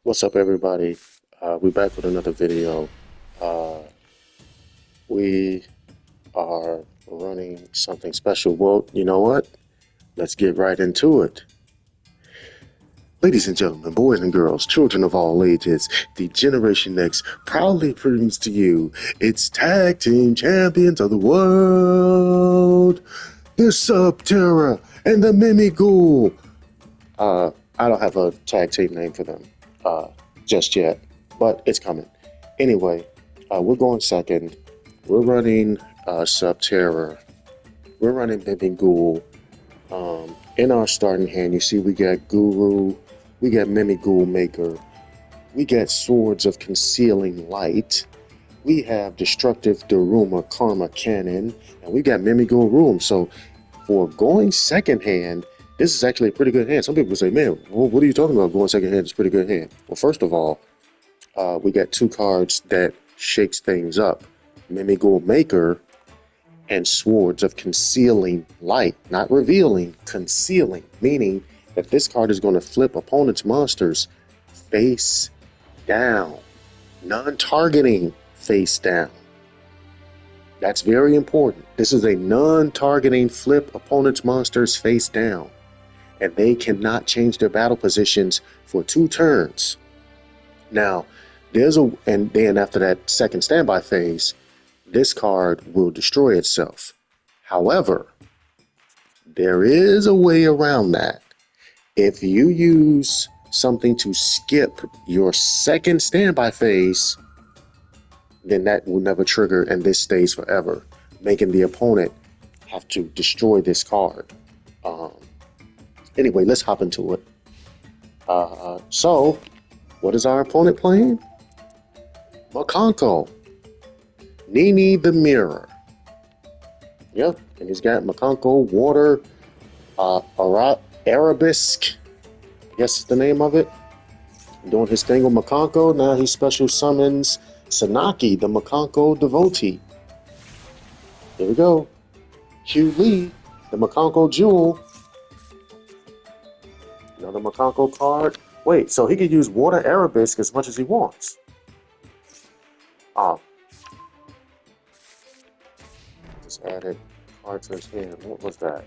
What's up, everybody? We're back with another video. Uh, we are running something special. Well, you know what? Let's get right into it. Ladies and gentlemen, boys and girls, children of all ages, the Generation X proudly brings to you its tag team champions of the world, the Subterror and the mimighoul. Uh, I don't have a tag team name for them uh, just yet, but it's coming. Anyway, we're going second. We're running Subterror. We're running mimighoul. In our starting hand, you see we got Guru, we got mimighoul Maker, we got Swords of Concealing Light, we have Destructive Daruma Karma Cannon, and we got mimighoul Room. So for going second hand, this is actually a pretty good hand. Some people say, man, what are you talking about? Going second hand is a pretty good hand. Well, first of all, we got two cards that shakes things up. Mimighoul Maker and Swords of Concealing Light. Not revealing, concealing. Meaning that this card is going to flip opponent's monsters face down. Non-targeting face down. That's very important. This is a non-targeting flip opponent's monsters face down. And they cannot change their battle positions for 2 turns. Now, and then after that second standby phase, this card will destroy itself. However, there is a way around that. If you use something to skip your second standby phase, then that will never trigger and this stays forever, making the opponent have to destroy this card. Anyway, let's hop into it. So, what is our opponent playing? Mikanko. Nini the Mirror. Yep, and he's got Mikanko, Water, Arabesque, I guess is the name of it. Doing his thing with Mikanko. Now he special summons Sanaki, the Mikanko devotee. Here we go. Hugh Lee, the Mikanko Jewel. Another Mikanko card. Wait, so he could use Water Arabesque as much as he wants. Ah, just added card to his hand. What was that?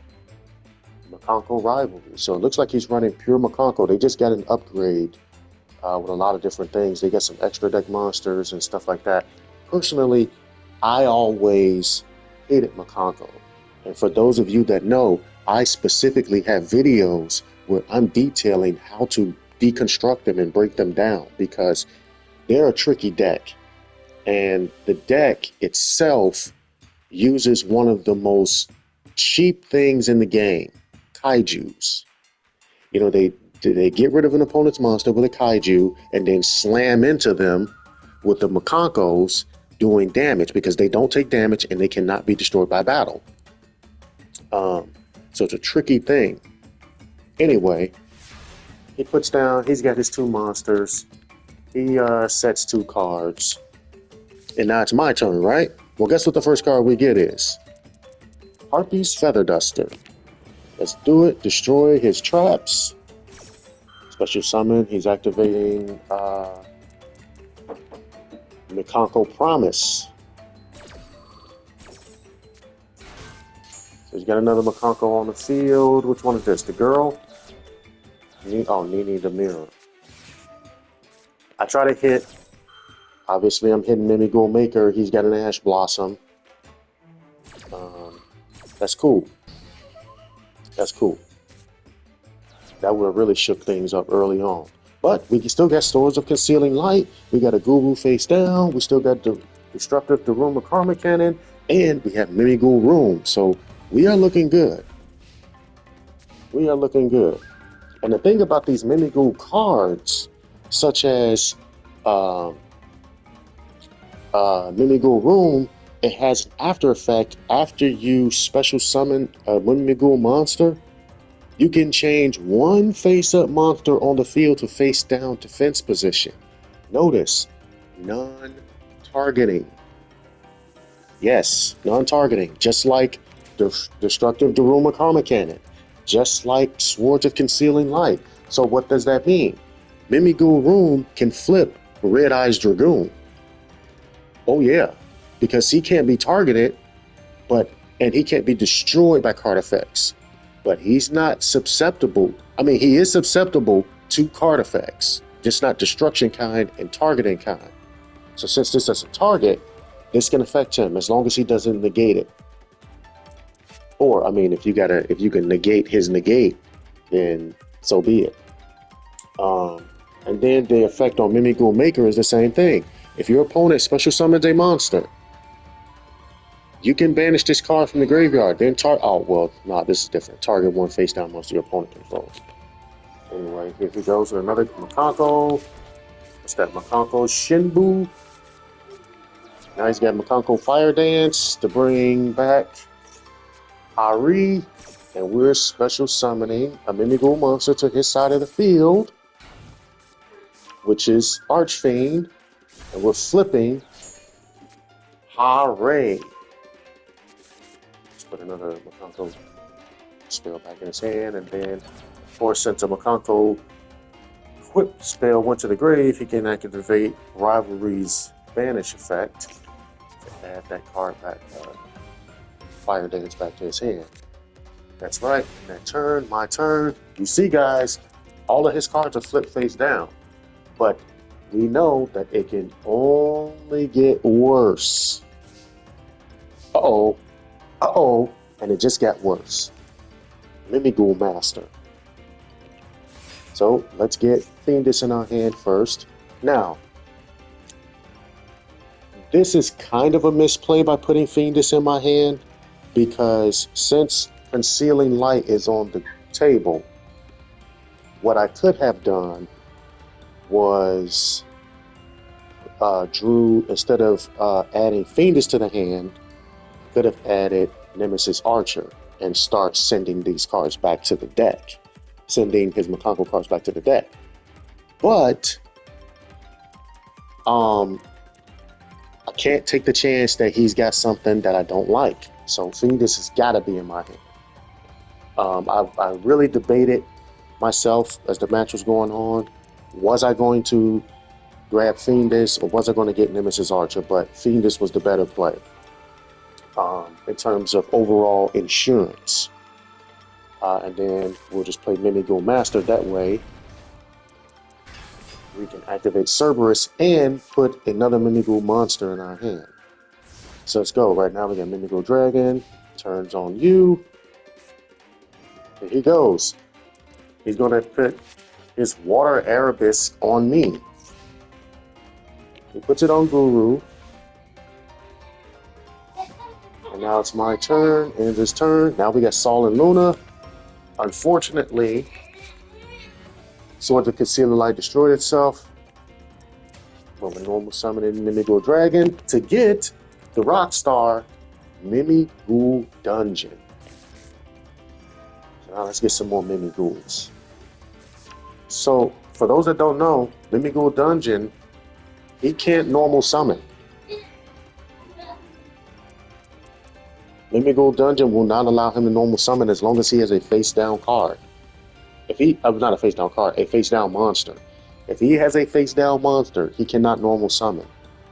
Mikanko Rivalry. So it looks like he's running pure Mikanko. They just got an upgrade with a lot of different things. They got some extra deck monsters and stuff like that. Personally, I always hated Mikanko. And for those of you that know, I specifically have videos where I'm detailing how to deconstruct them and break them down because they're a tricky deck. And the deck itself uses one of the most cheap things in the game, kaijus. You know, they get rid of an opponent's monster with a kaiju and then slam into them with the Mikankos doing damage because they don't take damage and they cannot be destroyed by battle. So it's a tricky thing. Anyway, he puts down, he's got his 2 monsters. He sets 2 cards. And now it's my turn, right? Well, guess what the first card we get is? Harpy's Feather Duster. Let's do it. Destroy his traps. Special summon. He's activating Mikanko Promise. So he's got another Mikanko on the field. Which one is this? The girl? Nini the Mirror. I try to hit. Obviously, I'm hitting mimighoul Maker. He's got an Ash Blossom. That's cool. That's cool. That would have really shook things up early on. But we still got Swords of Concealing Light. We got a Guru face down. We still got the Destructive Daruma Karma Cannon. And we have mimighoul Room. So we are looking good. We are looking good. And the thing about these mimighoul cards, such as mimighoul Room, it has an after effect. After you special summon a mimighoul monster, you can change one face-up monster on the field to face-down defense position. Notice, non-targeting. Yes, non-targeting, just like the Destructive Daruma Karma Cannon, just like Swords of Concealing Light. So what does that mean? Mimighoul Room can flip Red Eyes Dragoon. Oh yeah, because he can't be targeted, and he can't be destroyed by card effects. But he's not susceptible. I mean, he is susceptible to card effects, just not destruction kind and targeting kind. So since this doesn't target, this can affect him as long as he doesn't negate it. Or I mean, if you can negate his negate, then so be it. And then the effect on Mimighoul Maker is the same thing. If your opponent special summons a monster, you can banish this card from the graveyard. Then this is different. Target one face down monster your opponent controls. Anyway, here he goes with another Mikanko. What's that? Mikanko Shinbu. Now he's got Mikanko Fire Dance to bring back Ari. And we're special summoning a Mimighoul monster to his side of the field, which is Archfiend. And we're flipping Hare. Let's put another Mikanko spell back in his hand, and then, of course, since a Mikanko Whip spell went to the grave, he can activate Rivalry's Banish effect to add that card back, Fire Dance back to his hand. That's right, that turn, my turn. You see, guys, all of his cards are flipped face down, but we know that it can only get worse. Uh-oh, and it just got worse. Mimighoul Master. So let's get Fiendish in our hand first. Now, this is kind of a misplay by putting Fiendish in my hand, because since Concealing Light is on the table, what I could have done was instead of adding Fiendish to the hand, could have added Nemesis Archer and start sending these cards back to the deck. Sending his Mikanko cards back to the deck. But I can't take the chance that he's got something that I don't like. So Fiendish has got to be in my hand. I really debated myself as the match was going on. Was I going to grab Fiendish or was I going to get Nemesis Archer? But Fiendish was the better play in terms of overall insurance. And then we'll just play Mimighoul Master. That way we can activate Cerberus and put another Mimighoul monster in our hand. So let's go. Right now we got Mimighoul Dragon. Turns on you. Here he goes. He's going to put his Water Arabesque on me. He puts it on Guru. And now it's my turn. End his turn. Now we got Sol and Luna. Unfortunately, Sword of Concealing Light destroyed itself from a normal summoning Mimighoul Dragon to get the Rockstar Mimighoul Dungeon. So now let's get some more Mimighouls. So, for those that don't know, Mimighoul Dungeon, he can't normal summon. Mimighoul Dungeon will not allow him to normal summon as long as he has a face-down card. If he, not a face-down card, a face-down monster. If he has a face-down monster, he cannot normal summon.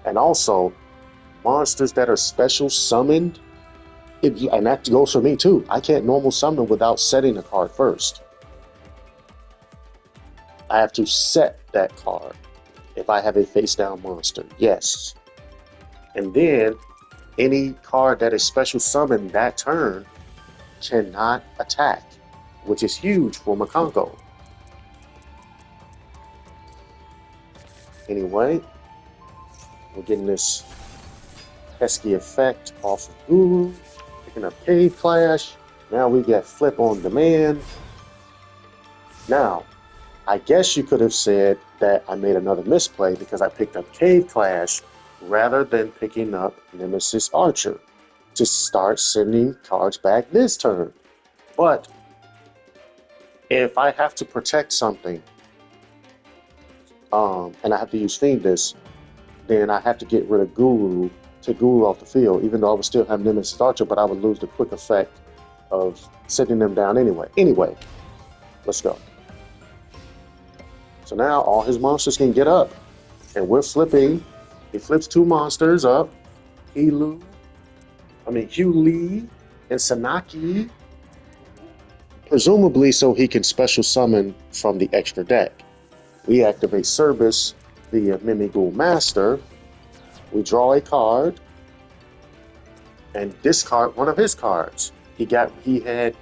And also, monsters that are special summoned, and that goes for me too, I can't normal summon without setting a card first. I have to set that card if I have a face-down monster, yes. And then, any card that is special summoned that turn cannot attack, which is huge for Mikanko. Anyway, we're getting this pesky effect off of Guru, picking up Cave Clash. Now we get Flip on Demand. Now, I guess you could have said that I made another misplay because I picked up Cave Clash rather than picking up Nemesis Archer to start sending cards back this turn. But if I have to protect something, and I have to use Fiendish, then I have to get rid of Guru, take Guru off the field, even though I would still have Nemesis Archer, but I would lose the quick effect of sending them down anyway. Anyway, let's go. So now all his monsters can get up. And we're flipping. He flips 2 monsters up. Hugh Lee and Sanaki. Presumably so he can special summon from the extra deck. We activate Cerberus via Mimighoul Master. We draw a card and discard one of his cards. He had the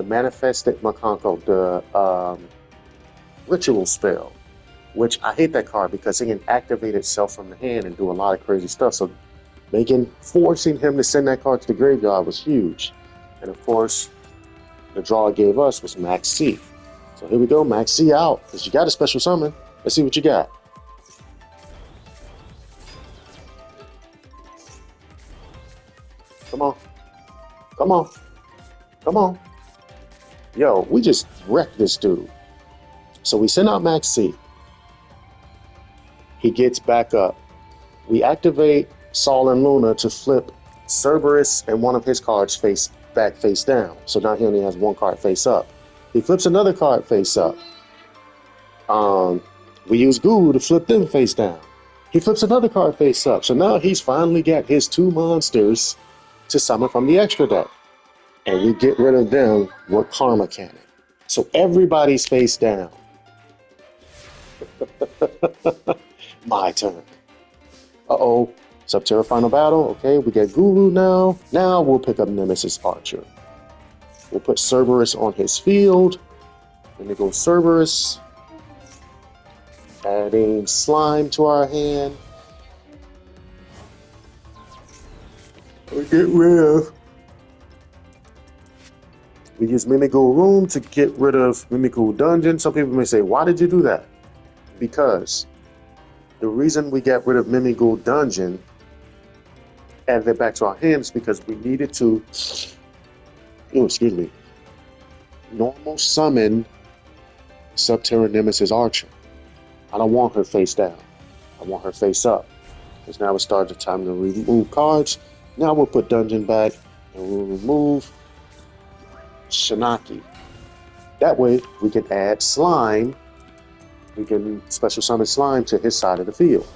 Manifested Mikanko, the ritual spell, which I hate that card because it can activate itself from the hand and do a lot of crazy stuff. So forcing him to send that card to the graveyard was huge. And of course, the draw it gave us was Max C. So here we go, Max C out, because you got a special summon. Let's see what you got. Come on. Come on. Come on. Yo, we just wrecked this dude. So we send out Max C. He gets back up. We activate Sol and Luna to flip Cerberus and one of his cards face down. So now he only has 1 card face up. He flips another card face up. We use Guru to flip them face down. He flips another card face up. So now he's finally got his 2 monsters to summon from the extra deck. And we get rid of them with Karma Cannon. So everybody's face down. My turn. Uh-oh. Subterror Final Battle. Okay, we get Guru now. Now we'll pick up Nemesis Archer. We'll put Cerberus on his field. Then we go Cerberus. Adding Slime to our hand. We get rid of. We use Mimighoul Room to get rid of Mimighoul Dungeon. Some people may say, why did you do that? Because the reason we got rid of Mimighoul Dungeon, added it back to our hands, because we needed to, normal summon Subterror Nemesis Archer. I don't want her face down. I want her face up. Because now it started the time to remove cards. Now we'll put Dungeon back and we'll remove Shanaki. That way we can add Slime. We can special summon Slime to his side of the field.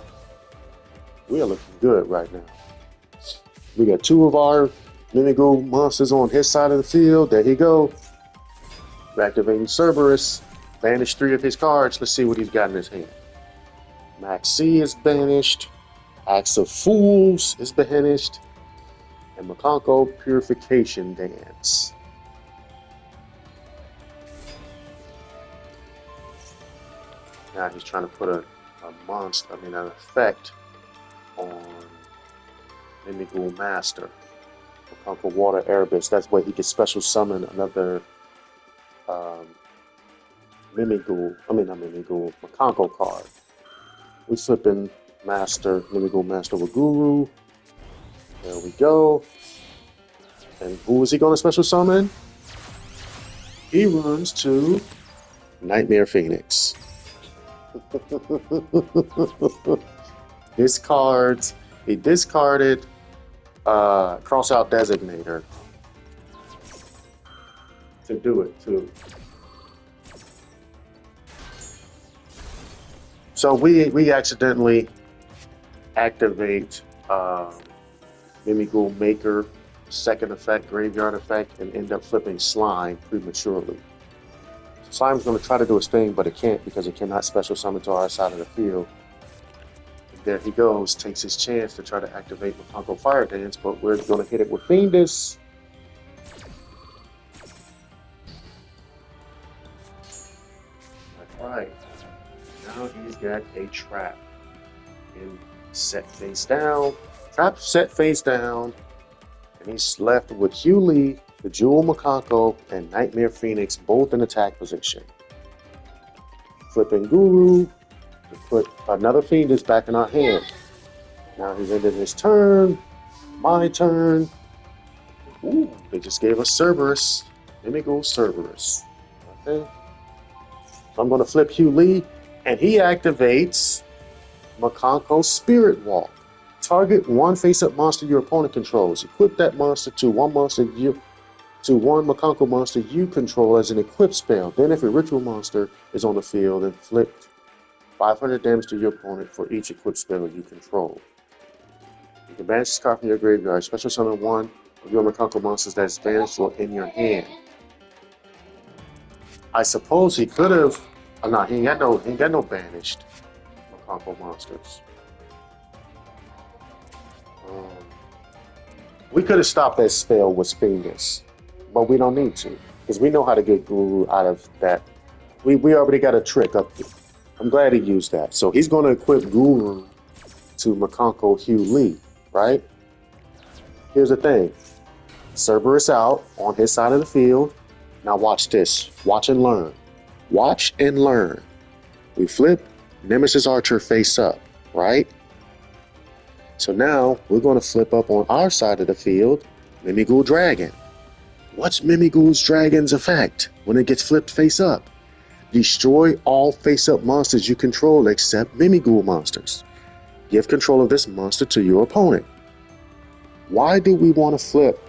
We are looking good right now. We got 2 of our Mimighoul monsters on his side of the field. There he go. We're activating Cerberus. Banish 3 of his cards. Let's see what he's got in his hand. Max C is banished. Axe of Fools is banished. And Mikanko Purification Dance. Now he's trying to put an effect on Mimighoul Master. Mikanko Water Erebus. That's where he can special summon another Mikanko card. We flipping Mimighoul Master with Guru. There we go. And who is he going to special summon? He runs to Nightmare Phoenix. He discarded Crossout Designator to do it too. So we accidentally activate Mimighoul Maker, second effect, graveyard effect, and end up flipping Slime prematurely. Slime's going to try to do its thing, but it can't because it cannot special summon to our side of the field. There he goes, takes his chance to try to activate Mikanko Fire Dance, but we're going to hit it with Fiendus. That's right. Now he's got a trap. And set face down. Trap set face down. And he's left with Hugh Lee, the Jewel Mikanko, and Nightmare Phoenix, both in attack position. Flipping Guru to put another Fiendus back in our hand. Now he's ended his turn. My turn. Ooh, they just gave us Cerberus. Mimighoul Cerberus. Okay. So I'm going to flip Hugh Lee, and he activates Mikanko Spirit Walk. Target 1 face-up monster your opponent controls. Equip that monster to one Mikanko monster you control as an equipped spell. Then if a ritual monster is on the field, then flip 500 damage to your opponent for each equipped spell you control. You can banish this card from your graveyard. Special summon one of your Mikanko monsters that is banished or in your hand. I suppose he could have. Oh, no, he ain't got no banished Mikanko monsters. Um, we could have stopped that spell with Sphinx, but we don't need to because we know how to get Guru out of that. We already got a trick up here. I'm glad he used that. So he's going to equip Guru to Mikanko Hugh Lee, right? Here's the thing. Cerberus out on his side of the field. Now watch this. Watch and learn. Watch and learn. We flip Nemesis Archer face up, right? So now we're going to flip up on our side of the field, Mimighoul Dragon. What's Mimighoul's Dragon's effect when it gets flipped face up? Destroy all face-up monsters you control except Mimighoul monsters. Give control of this monster to your opponent. Why do we want to flip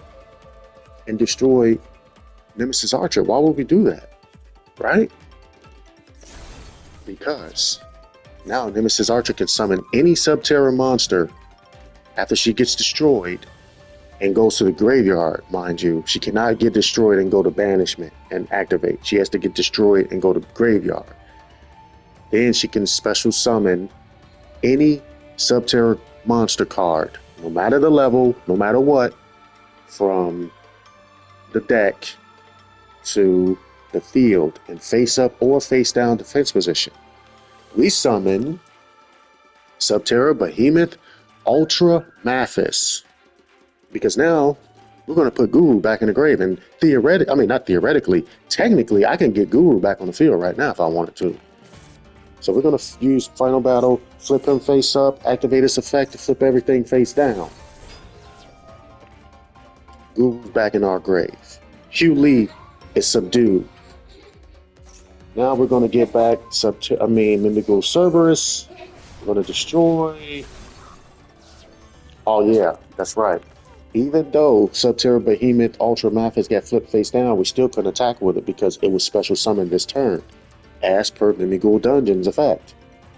and destroy Nemesis Archer? Why would we do that? Right? Because now Nemesis Archer can summon any Subterror monster after she gets destroyed and goes to the graveyard, mind you. She cannot get destroyed and go to banishment and activate. She has to get destroyed and go to the graveyard. Then she can special summon any Subterror monster card, no matter the level, no matter what, from the deck to the field in face up or face down defense position. We summon Subterror, Behemoth, Ultra Mathis. Because now we're going to put Guru back in the grave. And not theoretically, technically, I can get Guru back on the field right now if I wanted to. So we're going to use Final Battle, flip him face up, activate his effect to flip everything face down. Guru's back in our grave. Hugh Lee is subdued. Now we're going to get back Mimighoul Cerberus. We're going to destroy. Oh yeah, that's right. Even though Subterror Behemoth Ultra Mathis got flipped face down, we still couldn't attack with it because it was special summoned this turn, as per Mimighoul Dungeon's effect.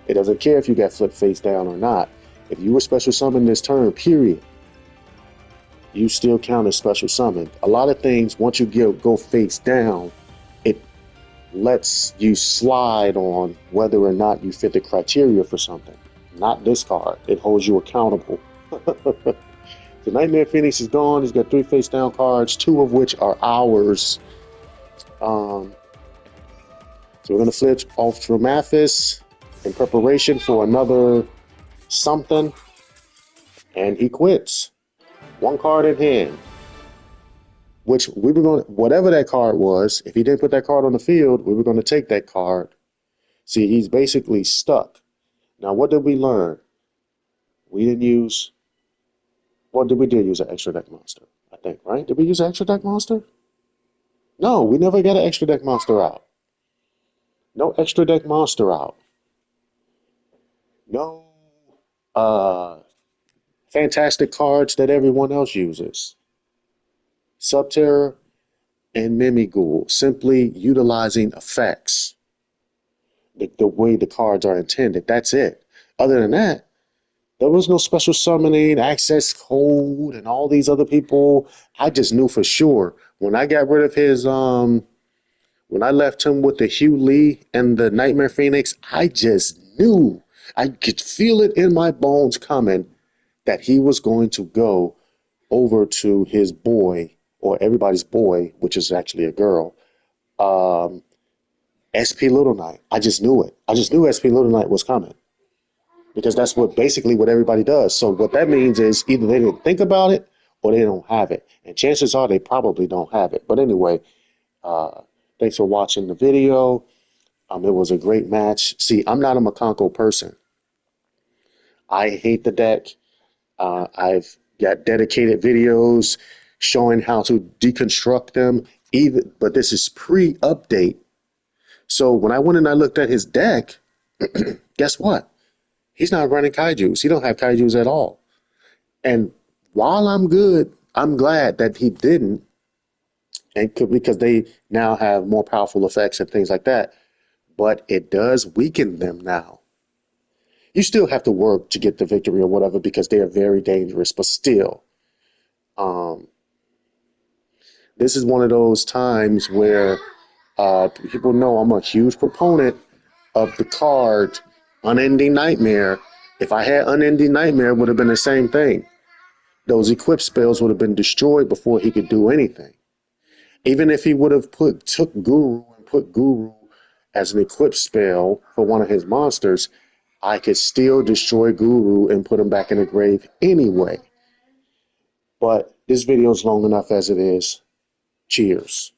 It doesn't care if you got flipped face down or not. If you were special summoned this turn, period, you still count as special summoned. A lot of things, once you go face down, it lets you slide on whether or not you fit the criteria for something. Not this card. It holds you accountable. The Nightmare Phoenix is gone. He's got 3 face down cards, 2 of which are ours. So we're going to flip Ultra Mathis in preparation for another something. And he quits. 1 card in hand. Which we were going to, whatever that card was, if he didn't put that card on the field, we were going to take that card. See, he's basically stuck. Now, what did we learn? We didn't use. What did we do? Use an extra deck monster, I think, right? Did we use an extra deck monster? No, we never got an extra deck monster out. No extra deck monster out. No fantastic cards that everyone else uses. Subterror and Mimighoul, simply utilizing effects. The way the cards are intended. That's it. Other than that, there was no special summoning, access code, and all these other people. I just knew for sure when I got rid of his when I left him with the Hugh Lee and the Nightmare Phoenix, I just knew. I could feel it in my bones coming that he was going to go over to his boy, or everybody's boy, which is actually a girl, SP Little Knight. I just knew it. I just knew SP Little Knight was coming because that's basically what everybody does. So what that means is either they didn't think about it or they don't have it. And chances are they probably don't have it. But anyway, thanks for watching the video. It was a great match. See, I'm not a Mikanko person. I hate the deck. I've got dedicated videos showing how to deconstruct them. But this is pre-update. So when I went and I looked at his deck, guess what? He's not running kaijus. He don't have kaijus at all. And while I'm glad that he didn't, because they now have more powerful effects and things like that. But it does weaken them now. You still have to work to get the victory or whatever because they are very dangerous. But still, um, this is one of those times where people know I'm a huge proponent of the card Unending Nightmare. If I had Unending Nightmare, it would have been the same thing. Those equip spells would have been destroyed before he could do anything. Even if he would have took Guru and put Guru as an equip spell for one of his monsters, I could still destroy Guru and put him back in the grave anyway. But this video is long enough as it is. Cheers.